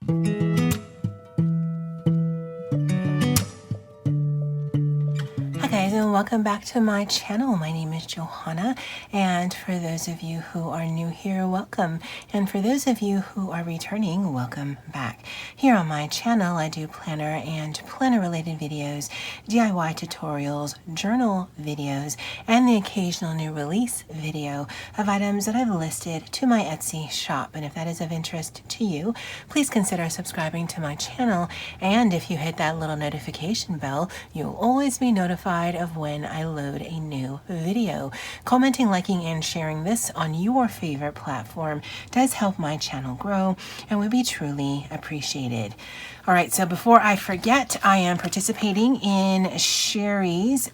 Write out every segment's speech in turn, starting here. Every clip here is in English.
Hi guys, and welcome back to my channel. My name is Johanna, and for those of you who are new here, welcome. And for those of you who are returning, welcome back. Here on my channel, I do planner and planner related videos, DIY tutorials, journal videos, and the occasional new release video of items that I've listed to my Etsy shop. And if that is of interest to you, please consider subscribing to my channel. And if you hit that little notification bell, you'll always be notified of when I load a new video. Commenting, liking, and sharing this on your favorite platform does help my channel grow and would be truly appreciated. All right, so before I forget, I am participating in Sherry's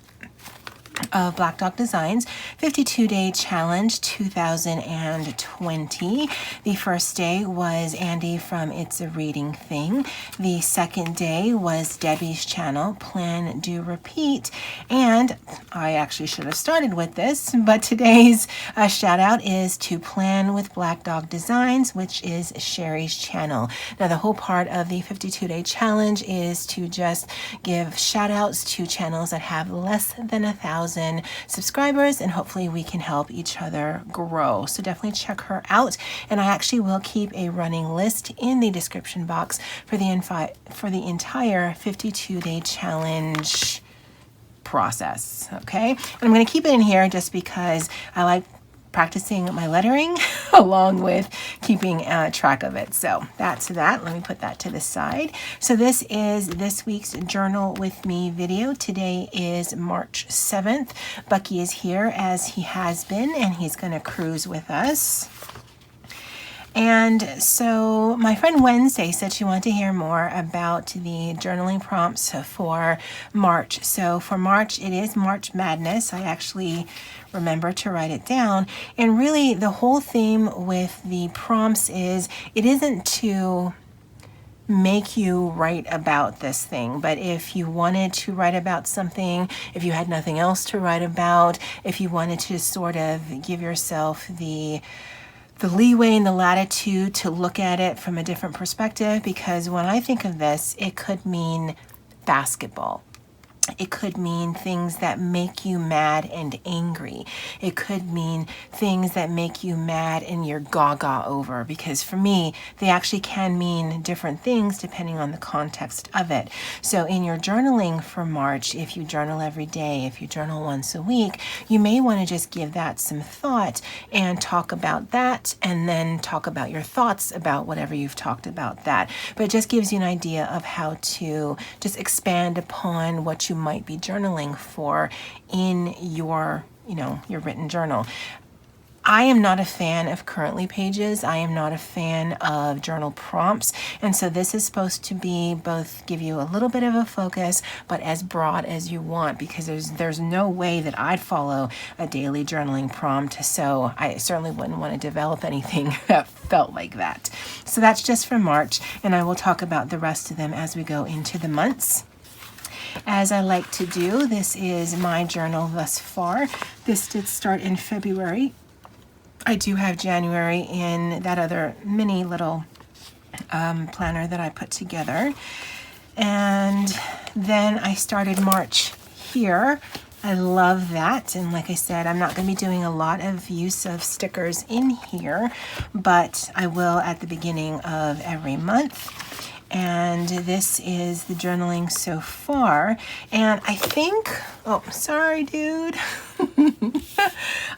of Black Dog Designs 52-day challenge 2020. The first day was Andy from It's a Reading Thing. The second day was Debbie's channel, Plan, Do, Repeat. And I actually should have started with this, but today's shout out is to Plan with Black Dog Designs, which is Sherry's channel. Now, the whole part of the 52-day challenge is to just give shout outs to channels that have less than 1,000 subscribers, and hopefully we can help each other grow. So definitely check her out, and I actually will keep a running list in the description box for the entire 52-day challenge process. Okay, and I'm going to keep it in here just because I like practicing my lettering along with keeping track of it. So that's that. Let me put that to the side. So this is this week's Journal With Me video. Today is March 7th. Bucky is here as he has been, and he's going to cruise with us. And so my friend Wednesday said she wanted to hear more about the journaling prompts for March. So for March, it is March Madness. I actually remember to write it down. And really the whole theme with the prompts is it isn't to make you write about this thing, but if you wanted to write about something, if you had nothing else to write about, if you wanted to sort of give yourself the leeway and the latitude to look at it from a different perspective, because when I think of this, it could mean basketball. It could mean things that make you mad and angry. It could mean things that make you mad and you're gaga over, because for me, they actually can mean different things depending on the context of it. So in your journaling for March, if you journal every day, if you journal once a week, you may want to just give that some thought and talk about that, and then talk about your thoughts about whatever you've talked about that. But it just gives you an idea of how to just expand upon what you might be journaling for in your, your written journal. I am not a fan of currently pages. I am not a fan of journal prompts. And so this is supposed to be both give you a little bit of a focus, but as broad as you want, because there's no way that I'd follow a daily journaling prompt. So I certainly wouldn't want to develop anything that felt like that. So that's just for March, and I will talk about the rest of them as we go into the months. As I like to do, this is my journal thus far. This did start in February. I do have January in that other mini little planner that I put together. And then I started March here. I love that. And like I said, I'm not going to be doing a lot of use of stickers in here, but I will at the beginning of every month. And this is the journaling so far. And I think, oh, sorry, dude.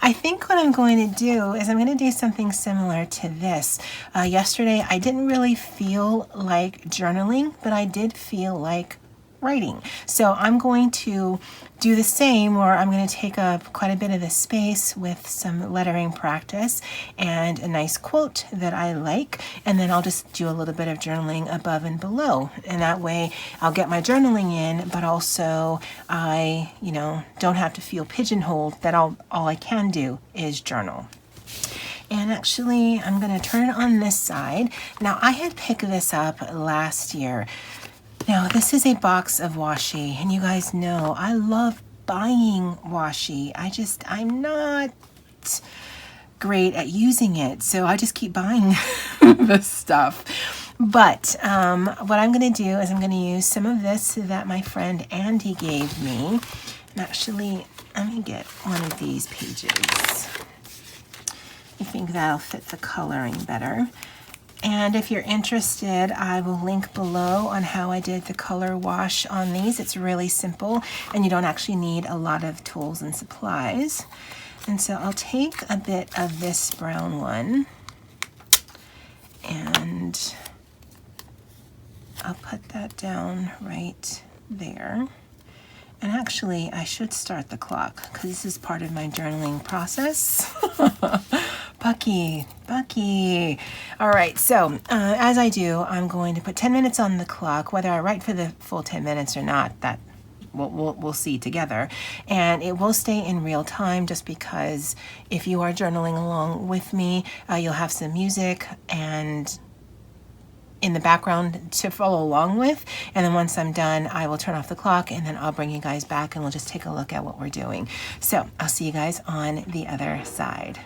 I think what I'm going to do is I'm going to do something similar to this. Yesterday, I didn't really feel like journaling, but I did feel like writing. So I'm going to do the same, where I'm going to take up quite a bit of the space with some lettering practice and a nice quote that I like, and then I'll just do a little bit of journaling above and below. And that way I'll get my journaling in, but also I, don't have to feel pigeonholed that all I can do is journal. And actually, I'm going to turn it on this side. Now, I had picked this up last year. Now, this is a box of washi, and you guys know I love buying washi. I'm not great at using it, so I just keep buying the stuff. But what I'm going to do is I'm going to use some of this that my friend Andy gave me. And actually, let me get one of these pages. I think that'll fit the coloring better. And if you're interested, I will link below on how I did the color wash on these. It's really simple, and you don't actually need a lot of tools and supplies. And so I'll take a bit of this brown one, and I'll put that down right there. And actually, I should start the clock because this is part of my journaling process. Bucky. All right, so as I do, I'm going to put 10 minutes on the clock. Whether I write for the full 10 minutes or not, that we'll see together. And it will stay in real time just because if you are journaling along with me, you'll have some music and in the background to follow along with. And then once I'm done, I will turn off the clock and then I'll bring you guys back and we'll just take a look at what we're doing. So I'll see you guys on the other side.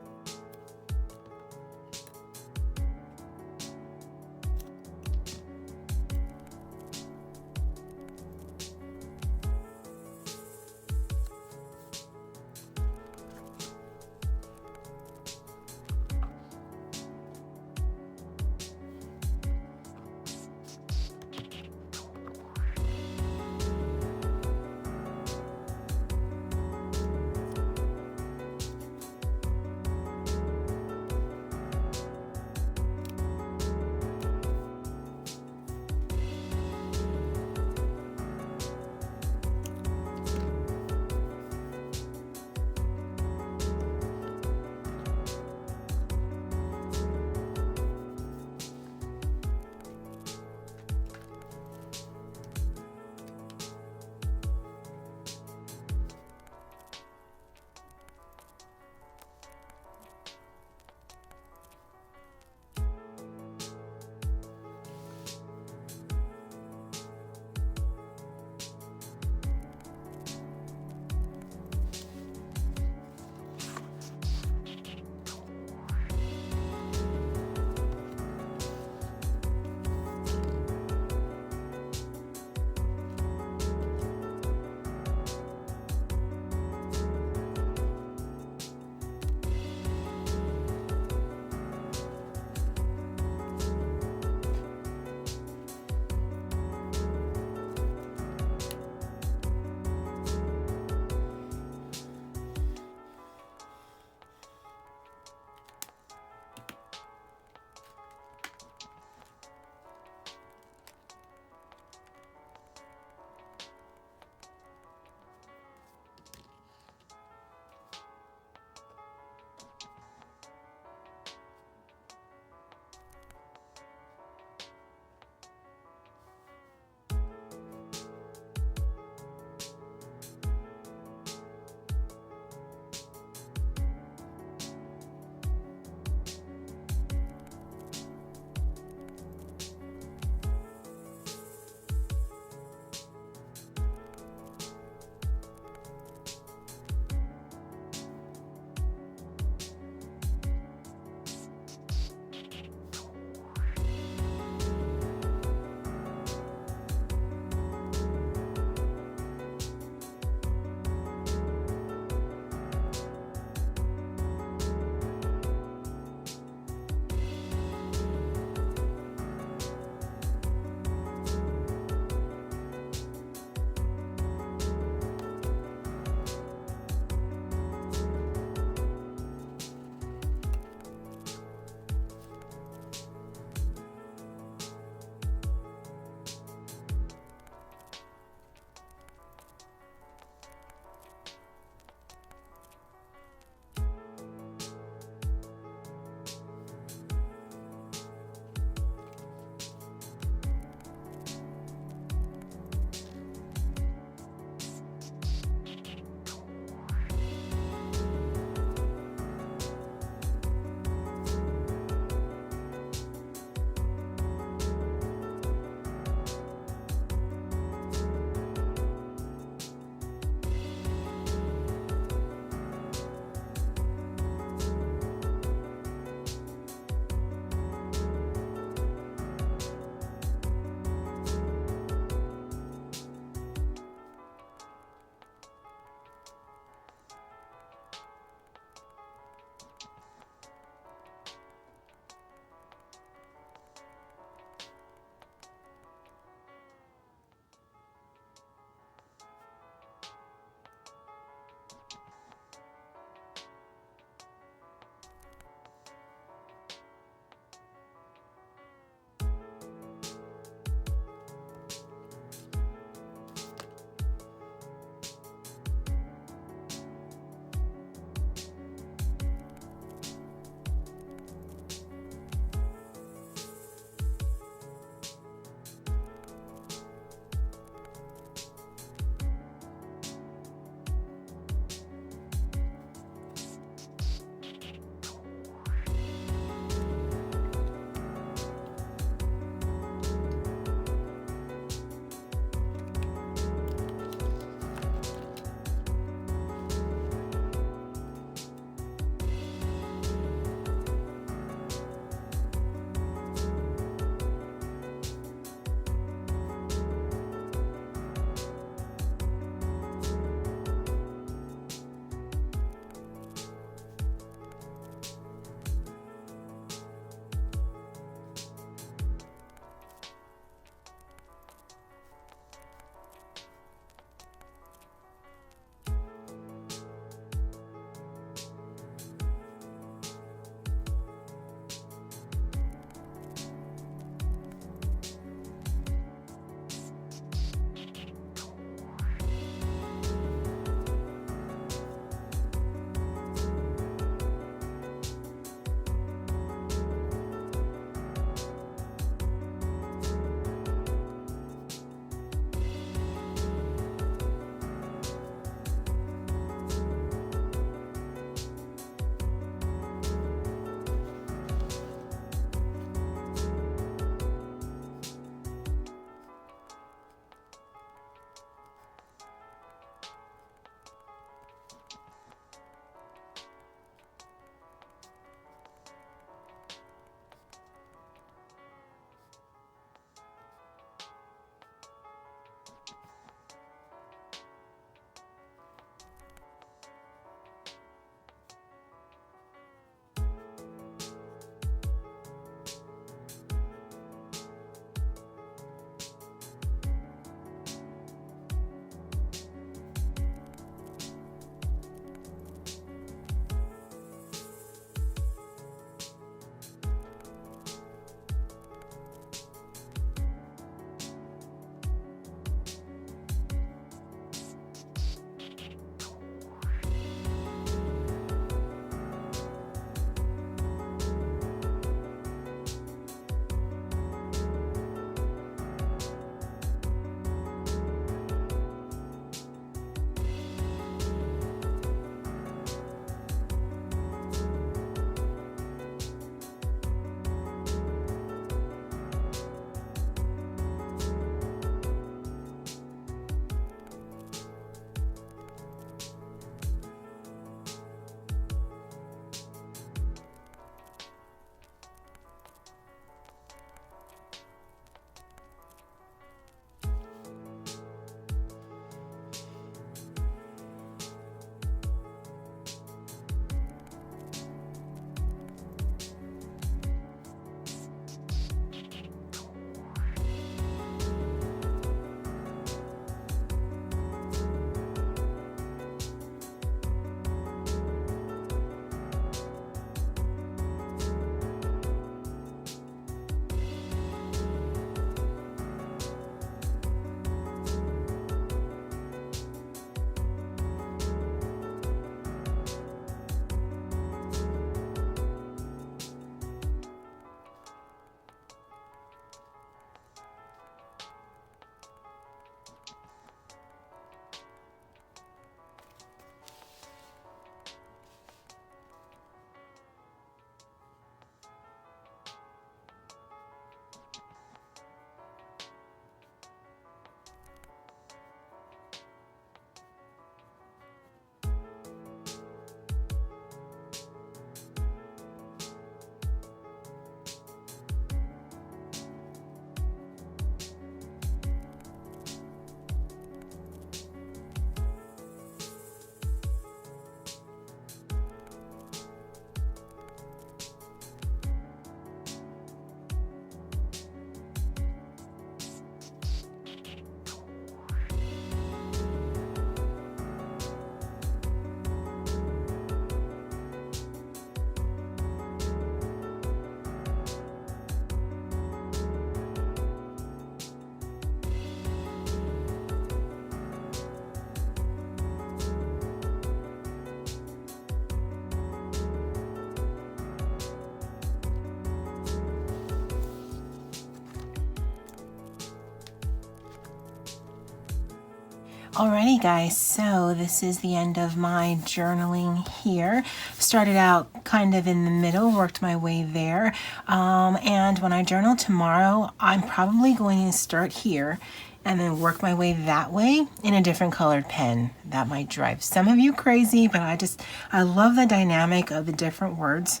Alrighty guys, so this is the end of my journaling here. Started out kind of in the middle, worked my way there. And when I journal tomorrow, I'm probably going to start here and then work my way that way in a different colored pen. That might drive some of you crazy, but I love the dynamic of the different words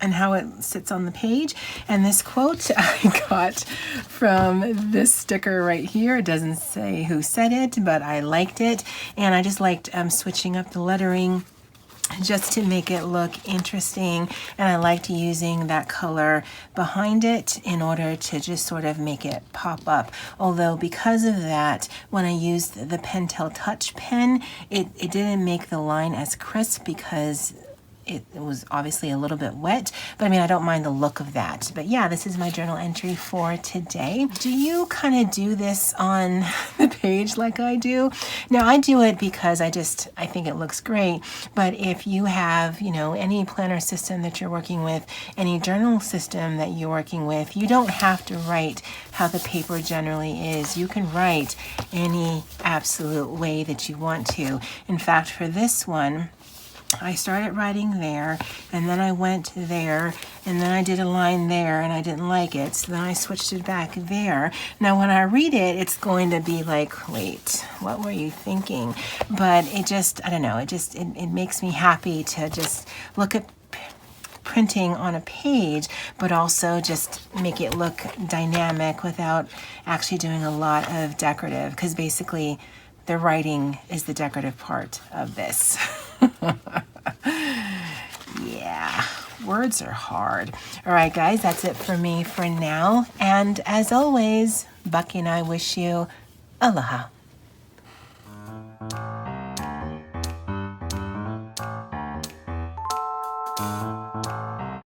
and how it sits on the page. And this quote I got from this sticker right here. It doesn't say who said it, but I liked it. And I just liked switching up the lettering just to make it look interesting. And I liked using that color behind it in order to just sort of make it pop up. Although because of that, when I used the Pentel Touch pen, it didn't make the line as crisp because it was obviously a little bit wet, but I mean, I don't mind the look of that. But yeah, this is my journal entry for today. Do you kind of do this on the page like I do? Now, I do it because I think it looks great. But if you have, any planner system that you're working with, any journal system that you're working with, you don't have to write how the paper generally is. You can write any absolute way that you want to. In fact, for this one, I started writing there, and then I went there, and then I did a line there, and I didn't like it, so then I switched it back there. Now, when I read it, it's going to be like, wait, what were you thinking? But it just, I don't know, it makes me happy to just look at printing on a page, but also just make it look dynamic without actually doing a lot of decorative, because basically the writing is the decorative part of this. Yeah, words are hard. All right, guys, that's it for me for now. And as always, Bucky and I wish you aloha.